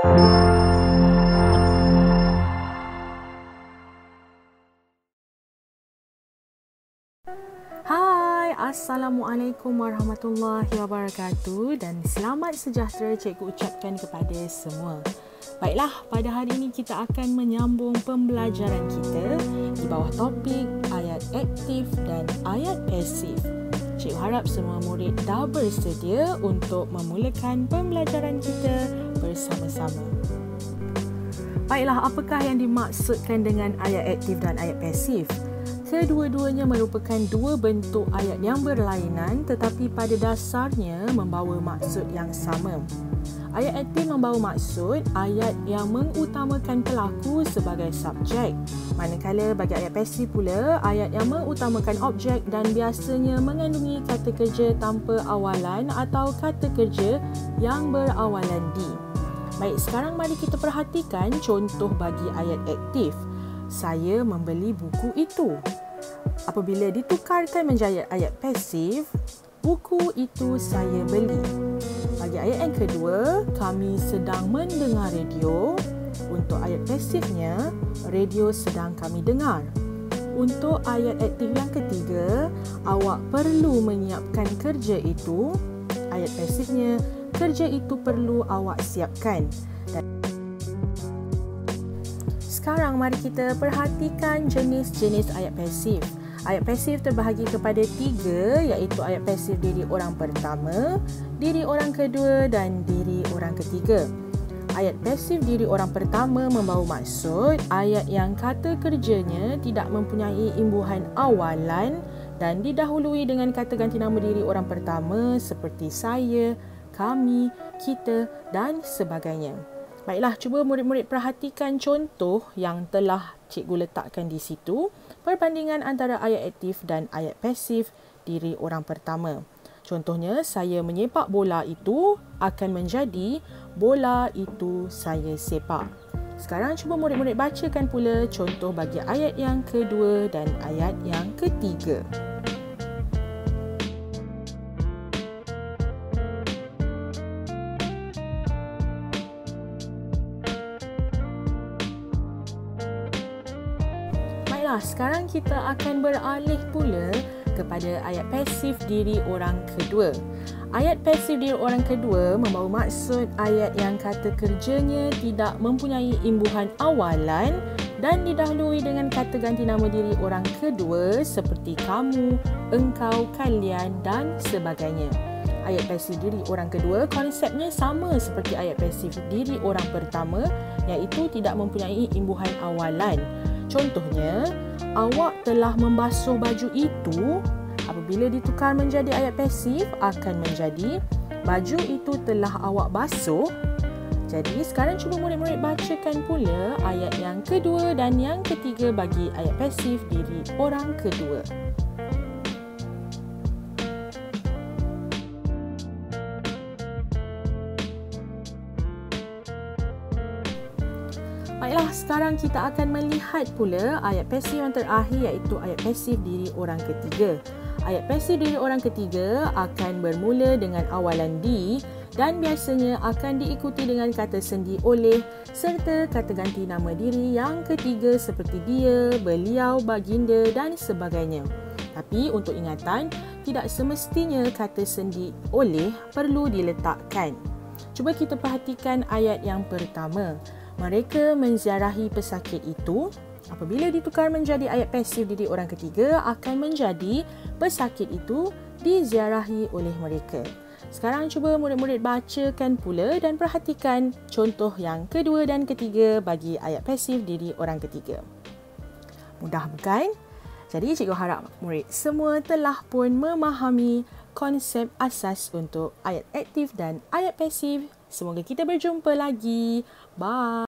Hai, Assalamualaikum warahmatullahi wabarakatuh dan selamat sejahtera cikgu ucapkan kepada semua. Baiklah, pada hari ini kita akan menyambung pembelajaran kita di bawah topik ayat aktif dan ayat pasif. Cikgu harap semua murid dah bersedia untuk memulakan pembelajaran kita bersama-sama. Baiklah, apakah yang dimaksudkan dengan ayat aktif dan ayat pasif? Kedua-duanya merupakan dua bentuk ayat yang berlainan tetapi pada dasarnya membawa maksud yang sama. Ayat aktif membawa maksud ayat yang mengutamakan pelaku sebagai subjek. Manakala bagi ayat pasif pula, ayat yang mengutamakan objek dan biasanya mengandungi kata kerja tanpa awalan atau kata kerja yang berawalan di. Baik, sekarang mari kita perhatikan contoh bagi ayat aktif. Saya membeli buku itu. Apabila ditukarkan menjadi ayat pasif, buku itu saya beli. Bagi ayat yang kedua, kami sedang mendengar radio. Untuk ayat pasifnya, radio sedang kami dengar. Untuk ayat aktif yang ketiga, awak perlu menyiapkan kerja itu. Ayat pasifnya, kerja itu perlu awak siapkan. Sekarang mari kita perhatikan jenis-jenis ayat pasif. Ayat pasif terbahagi kepada tiga, iaitu ayat pasif diri orang pertama, diri orang kedua dan diri orang ketiga. Ayat pasif diri orang pertama membawa maksud ayat yang kata kerjanya tidak mempunyai imbuhan awalan dan didahului dengan kata ganti nama diri orang pertama seperti saya, kami, kita dan sebagainya. Baiklah, cuba murid-murid perhatikan contoh yang telah cikgu letakkan di situ. Perbandingan antara ayat aktif dan ayat pasif diri orang pertama. Contohnya, saya menyepak bola itu akan menjadi bola itu saya sepak. Sekarang cuba murid-murid bacakan pula contoh bagi ayat yang kedua dan ayat yang ketiga. Sekarang kita akan beralih pula kepada ayat pasif diri orang kedua. Ayat pasif diri orang kedua membawa maksud ayat yang kata kerjanya tidak mempunyai imbuhan awalan dan didahului dengan kata ganti nama diri orang kedua seperti kamu, engkau, kalian dan sebagainya. Ayat pasif diri orang kedua konsepnya sama seperti ayat pasif diri orang pertama, iaitu tidak mempunyai imbuhan awalan. Contohnya, awak telah membasuh baju itu. Apabila ditukar menjadi ayat pasif akan menjadi baju itu telah awak basuh. Jadi sekarang cuba murid-murid bacakan pula ayat yang kedua dan yang ketiga bagi ayat pasif diri orang kedua. Baiklah, sekarang kita akan melihat pula ayat pasif yang terakhir iaitu ayat pasif diri orang ketiga. Ayat pasif diri orang ketiga akan bermula dengan awalan di dan biasanya akan diikuti dengan kata sendi oleh serta kata ganti nama diri yang ketiga seperti dia, beliau, baginda dan sebagainya. Tapi untuk ingatan, tidak semestinya kata sendi oleh perlu diletakkan. Cuba kita perhatikan ayat yang pertama. Mereka menziarahi pesakit itu. Apabila ditukar menjadi ayat pasif diri orang ketiga akan menjadi pesakit itu diziarahi oleh mereka. Sekarang cuba murid-murid bacakan pula dan perhatikan contoh yang kedua dan ketiga bagi ayat pasif diri orang ketiga. Mudah bukan? Jadi cikgu harap murid semua telah pun memahami konsep asas untuk ayat aktif dan ayat pasif. Semoga kita berjumpa lagi. Bye.